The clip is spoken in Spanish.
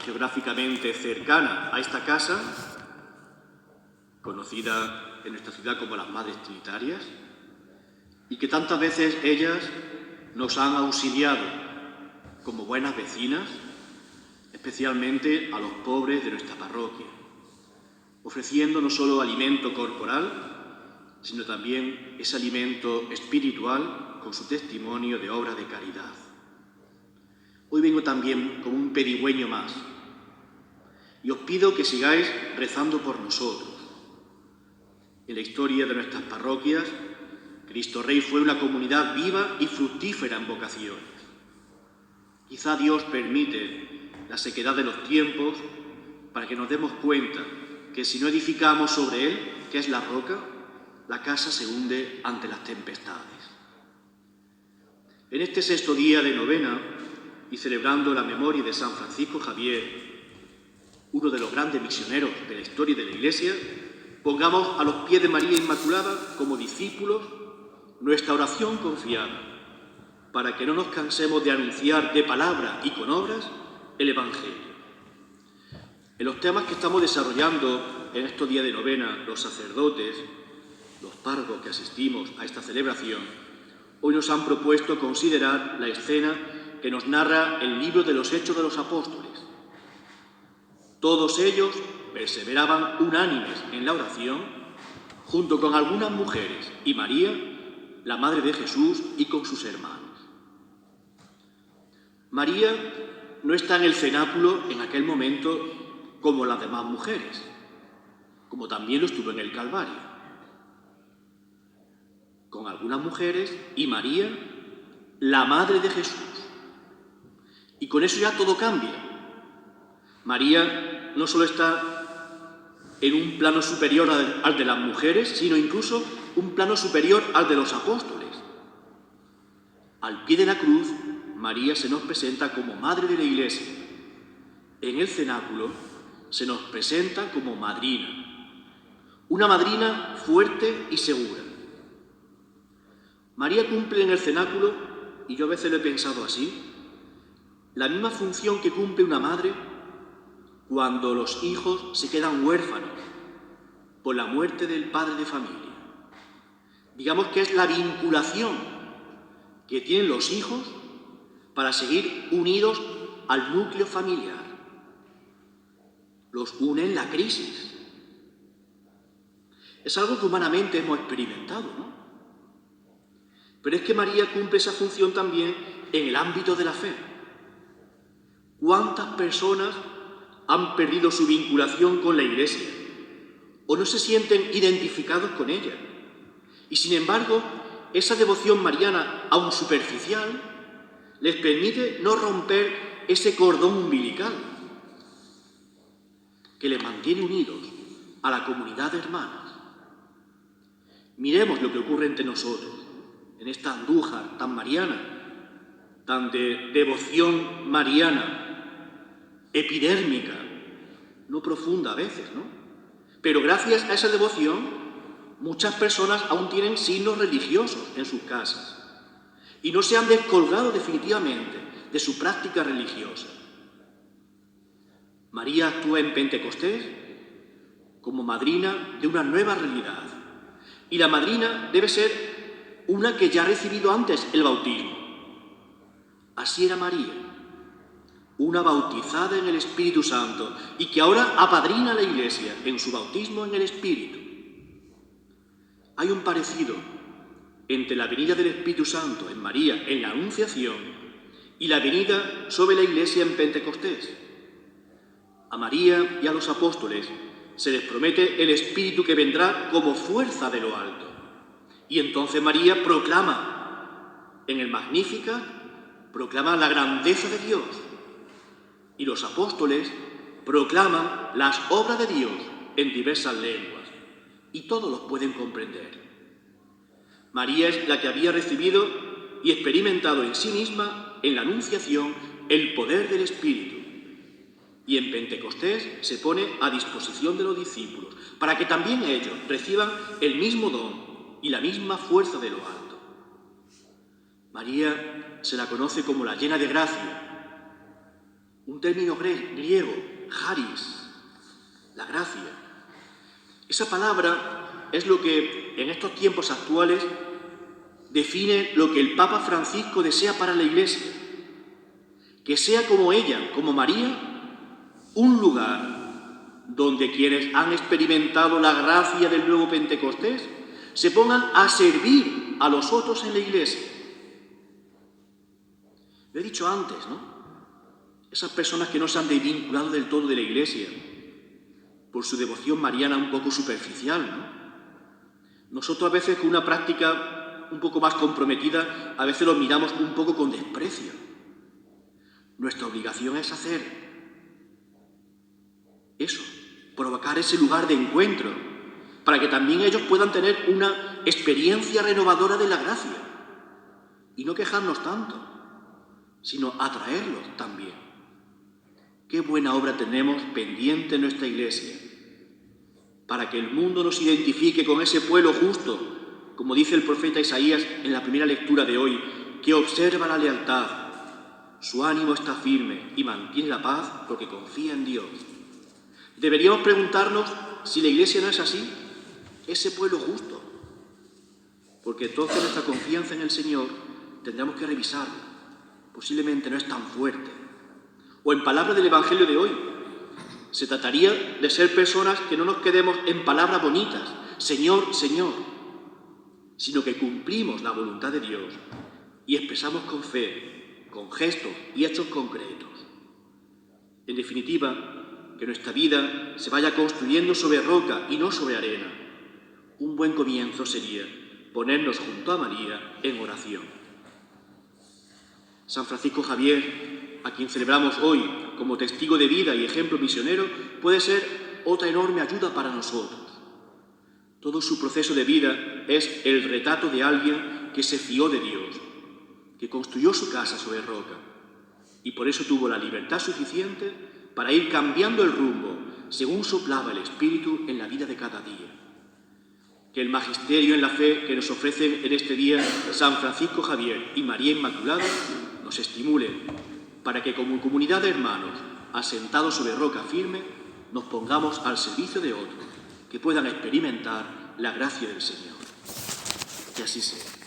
Geográficamente cercana a esta casa, conocida en nuestra ciudad como las Madres Trinitarias, y que tantas veces ellas nos han auxiliado como buenas vecinas, especialmente a los pobres de nuestra parroquia, ofreciendo no solo alimento corporal, sino también ese alimento espiritual con su testimonio de obra de caridad. Hoy vengo también como un pedigüeño más y os pido que sigáis rezando por nosotros. En la historia de nuestras parroquias, Cristo Rey fue una comunidad viva y fructífera en vocaciones. Quizá Dios permite la sequedad de los tiempos para que nos demos cuenta que si no edificamos sobre Él, que es la roca, la casa se hunde ante las tempestades. En este sexto día de novena, y celebrando la memoria de San Francisco Javier, uno de los grandes misioneros de la historia de la Iglesia, pongamos a los pies de María Inmaculada como discípulos nuestra oración confiada, para que no nos cansemos de anunciar de palabra y con obras el Evangelio. En los temas que estamos desarrollando en estos días de novena, los sacerdotes, los párrocos que asistimos a esta celebración, hoy nos han propuesto considerar la escena que nos narra el libro de los Hechos de los Apóstoles. Todos ellos perseveraban unánimes en la oración, junto con algunas mujeres y María, la Madre de Jesús, y con sus hermanos. María no está en el cenáculo en aquel momento como las demás mujeres, como también lo estuvo en el Calvario. Con algunas mujeres y María, la Madre de Jesús. Y con eso ya todo cambia. María no solo está en un plano superior al de las mujeres, sino incluso un plano superior al de los apóstoles. Al pie de la cruz, María se nos presenta como Madre de la Iglesia. En el cenáculo se nos presenta como madrina. Una madrina fuerte y segura. María cumple en el cenáculo, y yo a veces lo he pensado así, la misma función que cumple una madre cuando los hijos se quedan huérfanos por la muerte del padre de familia. Digamos que es la vinculación que tienen los hijos para seguir unidos al núcleo familiar. Los une en la crisis. Es algo que humanamente hemos experimentado, ¿no? Pero es que María cumple esa función también en el ámbito de la fe. ¿Cuántas personas han perdido su vinculación con la Iglesia o no se sienten identificados con ella? Y sin embargo, esa devoción mariana, aun superficial, les permite no romper ese cordón umbilical que les mantiene unidos a la comunidad de hermanas. Miremos lo que ocurre entre nosotros, en esta andújar tan mariana, tan de devoción mariana, epidérmica, no profunda a veces, ¿no? Pero gracias a esa devoción, muchas personas aún tienen signos religiosos en sus casas y no se han descolgado definitivamente de su práctica religiosa. María actúa en Pentecostés como madrina de una nueva realidad, y la madrina debe ser una que ya ha recibido antes el bautismo. Así era María, una bautizada en el Espíritu Santo y que ahora apadrina a la Iglesia en su bautismo en el Espíritu. Hay un parecido entre la venida del Espíritu Santo en María en la Anunciación y la venida sobre la Iglesia en Pentecostés. A María y a los apóstoles se les promete el Espíritu que vendrá como fuerza de lo alto. Y entonces María proclama en el Magnificat, proclama la grandeza de Dios. Y los apóstoles proclaman las obras de Dios en diversas lenguas. Y todos los pueden comprender. María es la que había recibido y experimentado en sí misma, en la Anunciación, el poder del Espíritu. Y en Pentecostés se pone a disposición de los discípulos, para que también ellos reciban el mismo don y la misma fuerza de lo alto. María se la conoce como la llena de gracia, un término griego, charis, la gracia. Esa palabra es lo que en estos tiempos actuales define lo que el Papa Francisco desea para la Iglesia, que sea como ella, como María, un lugar donde quienes han experimentado la gracia del nuevo Pentecostés se pongan a servir a los otros en la Iglesia. Lo he dicho antes, ¿no? Esas personas que no se han desvinculado del todo de la Iglesia por su devoción mariana un poco superficial, ¿no? Nosotros a veces con una práctica un poco más comprometida, a veces los miramos un poco con desprecio. Nuestra obligación es hacer eso, provocar ese lugar de encuentro, para que también ellos puedan tener una experiencia renovadora de la gracia y no quejarnos tanto, sino atraerlos también. Qué buena obra tenemos pendiente en nuestra Iglesia, para que el mundo nos identifique con ese pueblo justo, como dice el profeta Isaías en la primera lectura de hoy, que observa la lealtad, su ánimo está firme y mantiene la paz porque confía en Dios. Deberíamos preguntarnos si la Iglesia no es así, ese pueblo justo, porque entonces nuestra confianza en el Señor tendremos que revisarla, posiblemente no es tan fuerte. O en palabras del Evangelio de hoy, se trataría de ser personas que no nos quedemos en palabras bonitas, Señor, Señor, sino que cumplimos la voluntad de Dios y expresamos con fe, con gestos y hechos concretos. En definitiva, que nuestra vida se vaya construyendo sobre roca y no sobre arena. Un buen comienzo sería ponernos junto a María en oración. San Francisco Javier, a quien celebramos hoy como testigo de vida y ejemplo misionero, puede ser otra enorme ayuda para nosotros. Todo su proceso de vida es el retrato de alguien que se fió de Dios, que construyó su casa sobre roca y por eso tuvo la libertad suficiente para ir cambiando el rumbo según soplaba el Espíritu en la vida de cada día. Que el magisterio en la fe que nos ofrecen en este día San Francisco Javier y María Inmaculada nos estimulen para que como comunidad de hermanos asentados sobre roca firme nos pongamos al servicio de otros que puedan experimentar la gracia del Señor. Que así sea.